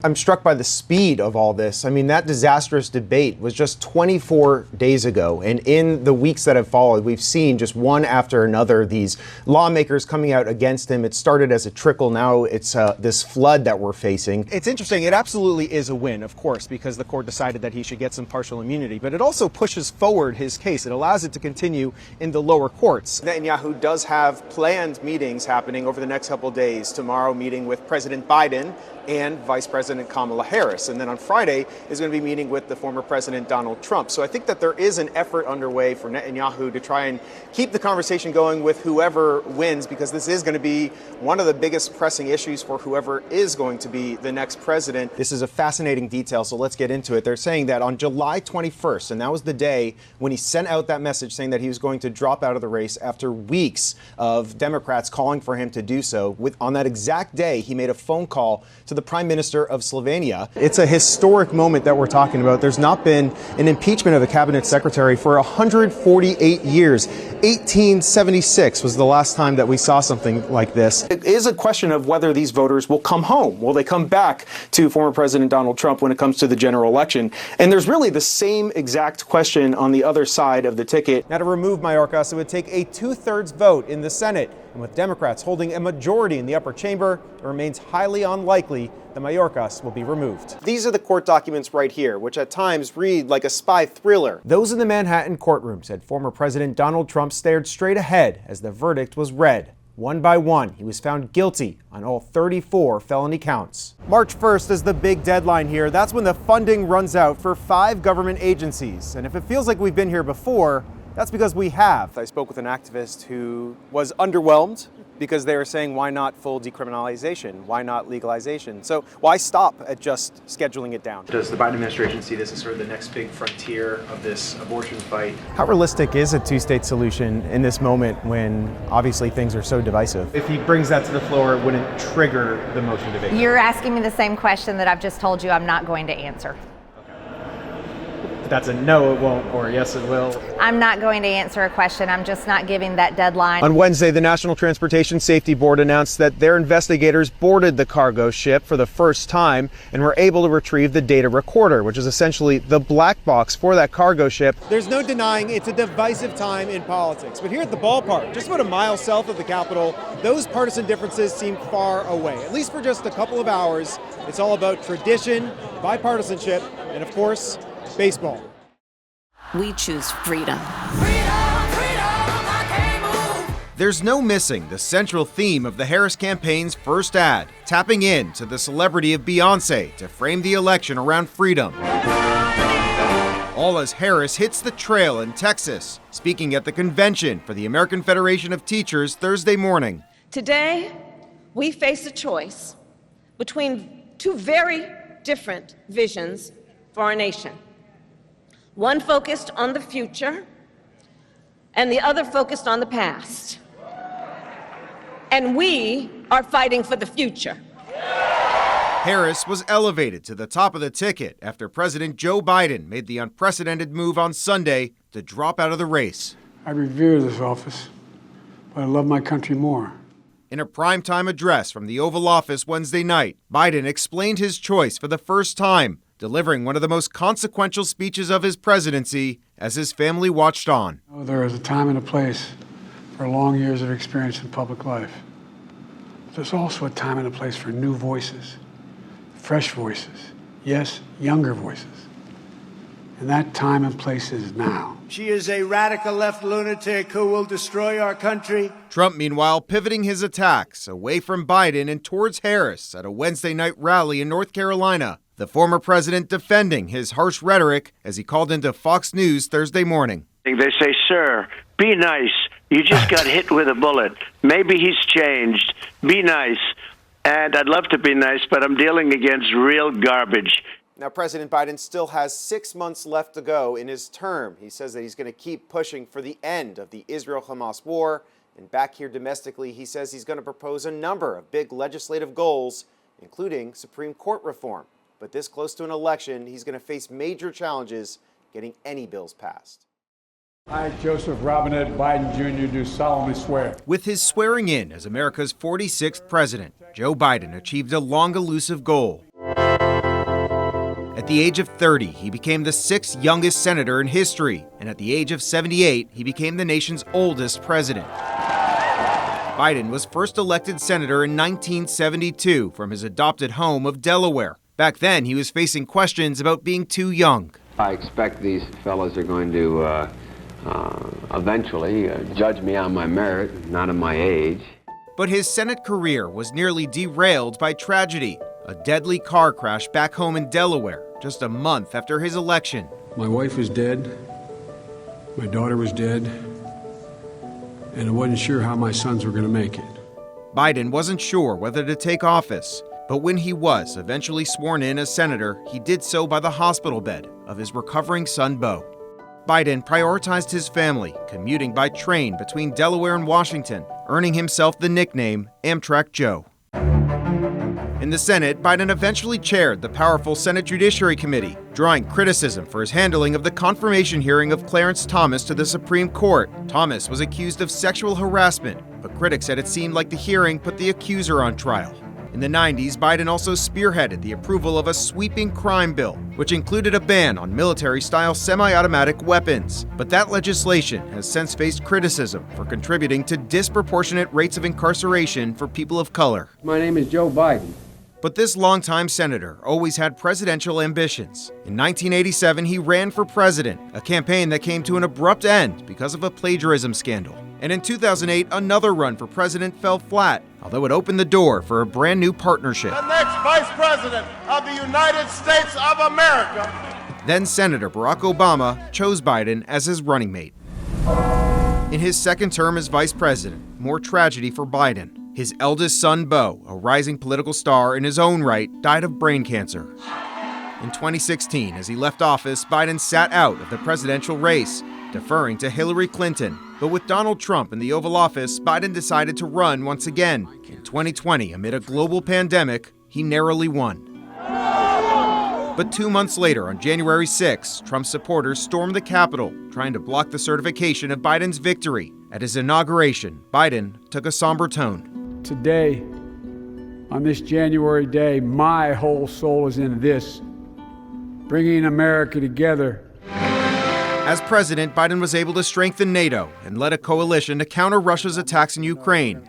I'm struck by the speed of all this. I mean, that disastrous debate was just 24 days ago. And in the weeks that have followed, we've seen just one after another these lawmakers coming out against him. It started as a trickle. Now it's this flood that we're facing. It's interesting. It absolutely is a win, of course, because the court decided that he should get some partial immunity. But it also pushes forward his case. It allows it to continue in the lower courts. Netanyahu does have planned meetings happening over the next couple of days. Tomorrow, meeting with President Biden and Vice President Kamala Harris. And then on Friday is going to be meeting with the former President Donald Trump. So I think that there is an effort underway for Netanyahu to try and keep the conversation going with whoever wins, because this is going to be one of the biggest pressing issues for whoever is going to be the next president. This is a fascinating detail, so let's get into it. They're saying that on July 21st, and that was the day when he sent out that message saying that he was going to drop out of the race after weeks of Democrats calling for him to do so. On that exact day, he made a phone call to the Prime Minister of Slovenia. It's a historic moment that we're talking about. There's not been an impeachment of a cabinet secretary for 148 years. 1876 was the last time that we saw something like this. It is a question of whether these voters will come home. Will they come back to former President Donald Trump when it comes to the general election? And there's really the same exact question on the other side of the ticket. Now, to remove Mayorkas, it would take a 2/3 vote in the Senate. And with Democrats holding a majority in the upper chamber, it remains highly unlikely that Mayorkas will be removed. These are the court documents right here, which at times read like a spy thriller. Those in the Manhattan courtroom said former President Donald Trump stared straight ahead as the verdict was read. One by one, he was found guilty on all 34 felony counts. March 1st is the big deadline here. That's when the funding runs out for 5 government agencies. And if it feels like we've been here before, that's because we have. I spoke with an activist who was underwhelmed because they were saying, why not full decriminalization? Why not legalization? So why stop at just scheduling it down? Does the Biden administration see this as sort of the next big frontier of this abortion fight? How realistic is a 2-state solution in this moment when obviously things are so divisive? If he brings that to the floor, it wouldn't trigger the motion debate. You're asking me the same question that I've just told you I'm not going to answer. That's a no, it won't, or yes, it will. I'm not going to answer a question. I'm just not giving that deadline. On Wednesday, the National Transportation Safety Board announced that their investigators boarded the cargo ship for the first time and were able to retrieve the data recorder, which is essentially the black box for that cargo ship. There's no denying it's a divisive time in politics. But here at the ballpark, just about a mile south of the Capitol, those partisan differences seem far away. At least for just a couple of hours, it's all about tradition, bipartisanship, and of course, baseball. We choose freedom. There's no missing the central theme of the Harris campaign's first ad, tapping in to the celebrity of Beyoncé to frame the election around freedom. All as Harris hits the trail in Texas, speaking at the convention for the American Federation of Teachers Thursday morning. Today, we face a choice between 2 very different visions for our nation. One focused on the future, and the other focused on the past. And we are fighting for the future. Harris was elevated to the top of the ticket after President Joe Biden made the unprecedented move on Sunday to drop out of the race. I revere this office, but I love my country more. In a primetime address from the Oval Office Wednesday night, Biden explained his choice for the first time, delivering one of the most consequential speeches of his presidency as his family watched on. There is a time and a place for long years of experience in public life. But there's also a time and a place for new voices, fresh voices, yes, younger voices. And that time and place is now. She is a radical left lunatic who will destroy our country. Trump, meanwhile, pivoting his attacks away from Biden and towards Harris at a Wednesday night rally in North Carolina. The former president defending his harsh rhetoric as he called into Fox News Thursday morning. They say, sir, be nice. You just got hit with a bullet. Maybe he's changed. Be nice. And I'd love to be nice, but I'm dealing against real garbage. Now, President Biden still has 6 months left to go in his term. He says that he's going to keep pushing for the end of the Israel-Hamas war. And back here domestically, he says he's going to propose a number of big legislative goals, including Supreme Court reform. But this close to an election, he's going to face major challenges getting any bills passed. I, Joseph Robinette Biden Jr., do solemnly swear. With his swearing in as America's 46th president, Joe Biden achieved a long elusive goal. At the age of 30, he became the 6th youngest senator in history, and at the age of 78, he became the nation's oldest president. Biden was first elected senator in 1972 from his adopted home of Delaware. Back then, he was facing questions about being too young. I expect these fellas are going to eventually judge me on my merit, not on my age. But his Senate career was nearly derailed by tragedy, a deadly car crash back home in Delaware just a month after his election. My wife was dead, my daughter was dead, and I wasn't sure how my sons were going to make it. Biden wasn't sure whether to take office, but when he was eventually sworn in as senator, he did so by the hospital bed of his recovering son, Beau. Biden prioritized his family, commuting by train between Delaware and Washington, earning himself the nickname Amtrak Joe. In the Senate, Biden eventually chaired the powerful Senate Judiciary Committee, drawing criticism for his handling of the confirmation hearing of Clarence Thomas to the Supreme Court. Thomas was accused of sexual harassment, but critics said it seemed like the hearing put the accuser on trial. In the 90s, Biden also spearheaded the approval of a sweeping crime bill, which included a ban on military-style semi-automatic weapons. But that legislation has since faced criticism for contributing to disproportionate rates of incarceration for people of color. My name is Joe Biden. But this longtime senator always had presidential ambitions. In 1987, he ran for president, a campaign that came to an abrupt end because of a plagiarism scandal. And in 2008, another run for president fell flat, although it opened the door for a brand new partnership. The next Vice President of the United States of America. Then Senator Barack Obama chose Biden as his running mate. In his second term as vice president, more tragedy for Biden. His eldest son, Beau, a rising political star in his own right, died of brain cancer. In 2016, as he left office, Biden sat out of the presidential race, deferring to Hillary Clinton. But with Donald Trump in the Oval Office, Biden decided to run once again. In 2020, amid a global pandemic, he narrowly won. But 2 months later, on January 6, Trump's supporters stormed the Capitol, trying to block the certification of Biden's victory. At his inauguration, Biden took a somber tone. Today, on this January day, my whole soul is in this, bringing America together. As president, Biden was able to strengthen NATO and led a coalition to counter Russia's attacks in Ukraine.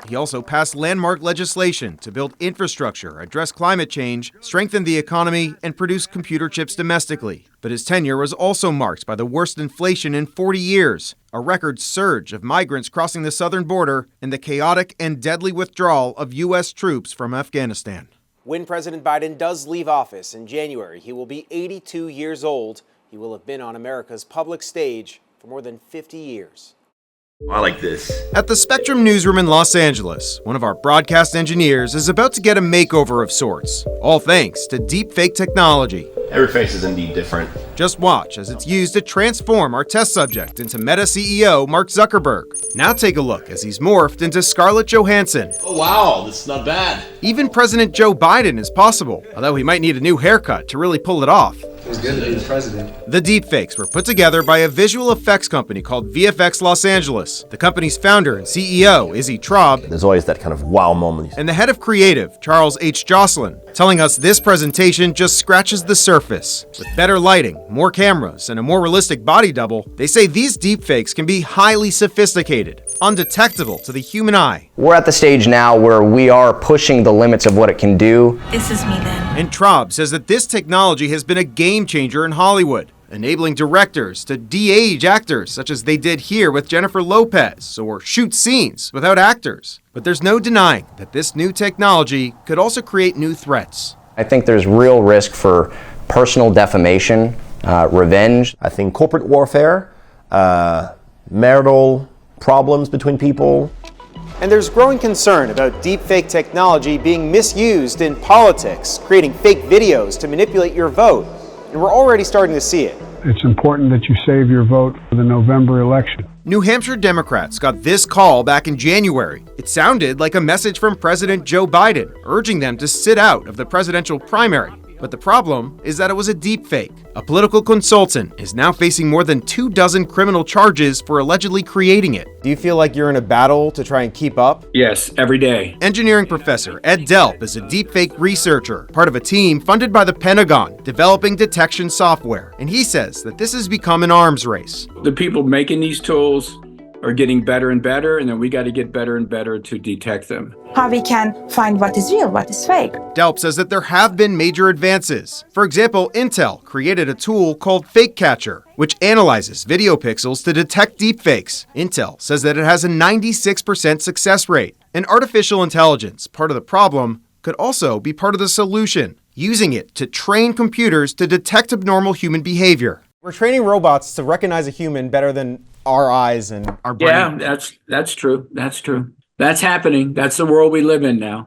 He also passed landmark legislation to build infrastructure, address climate change, strengthen the economy, and produce computer chips domestically. But his tenure was also marked by the worst inflation in 40 years, a record surge of migrants crossing the southern border, and the chaotic and deadly withdrawal of U.S. troops from Afghanistan. When President Biden does leave office in January, he will be 82 years old. He will have been on America's public stage for more than 50 years. I like this. At the Spectrum newsroom in Los Angeles, one of our broadcast engineers is about to get a makeover of sorts, all thanks to deepfake technology. Every face is indeed different. Just watch as it's used to transform our test subject into Meta CEO Mark Zuckerberg. Now take a look as he's morphed into Scarlett Johansson. Oh wow, this is not bad. Even President Joe Biden is possible, although he might need a new haircut to really pull it off. It's good to be the president. The deepfakes were put together by a visual effects company called VFX Los Angeles. The company's founder and CEO, Izzy Traub, There's always that kind of wow moment. and the head of creative, Charles H. Jocelyn, telling us this presentation just scratches the surface. With better lighting, more cameras, and a more realistic body double, they say these deepfakes can be highly sophisticated, undetectable to the human eye. We're at the stage now where we are pushing the limits of what it can do. This is me then. And Traub says that this technology has been a game changer in Hollywood, enabling directors to de-age actors such as they did here with Jennifer Lopez, or shoot scenes without actors. But there's no denying that this new technology could also create new threats. I think there's real risk for personal defamation, revenge. I think corporate warfare, marital problems between people. And there's growing concern about deepfake technology being misused in politics, creating fake videos to manipulate your vote. And we're already starting to see it. It's important that you save your vote for the November election. New Hampshire Democrats got this call back in January. It sounded like a message from President Joe Biden, urging them to sit out of the presidential primary. But the problem is that it was a deepfake. A political consultant is now facing more than 24 criminal charges for allegedly creating it. Do you feel like you're in a battle to try and keep up? Yes, every day. Engineering professor Ed Delp is a deepfake researcher, part of a team funded by the Pentagon, developing detection software. And he says that this has become an arms race. The people making these tools are getting better and better, and then we got to get better and better to detect them. How we can find what is real, what is fake. Delp says that there have been major advances. For example, Intel created a tool called Fake Catcher, which analyzes video pixels to detect deepfakes. Intel says that it has a 96% success rate. And artificial intelligence, part of the problem, could also be part of the solution, using it to train computers to detect abnormal human behavior. We're training robots to recognize a human better than our eyes and our brain. Yeah, that's true. That's true. That's happening. That's the world we live in now.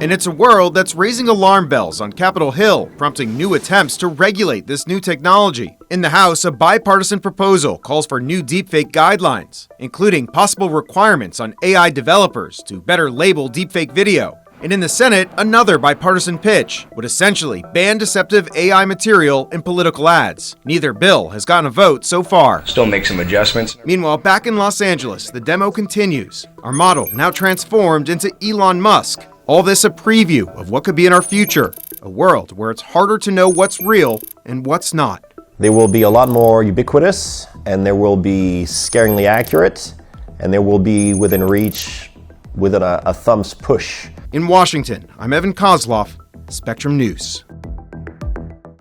And it's a world that's raising alarm bells on Capitol Hill, prompting new attempts to regulate this new technology. In the House, a bipartisan proposal calls for new deepfake guidelines, including possible requirements on AI developers to better label deepfake video. And in the Senate, another bipartisan pitch would essentially ban deceptive AI material in political ads. Neither bill has gotten a vote so far. Still make some adjustments. Meanwhile, back in Los Angeles, the demo continues. Our model now transformed into Elon Musk. All this a preview of what could be in our future, a world where it's harder to know what's real and what's not. They will be a lot more ubiquitous, and they will be scaringly accurate, and they will be within reach, within a thumb's push. In Washington, I'm Evan Koslof, Spectrum News.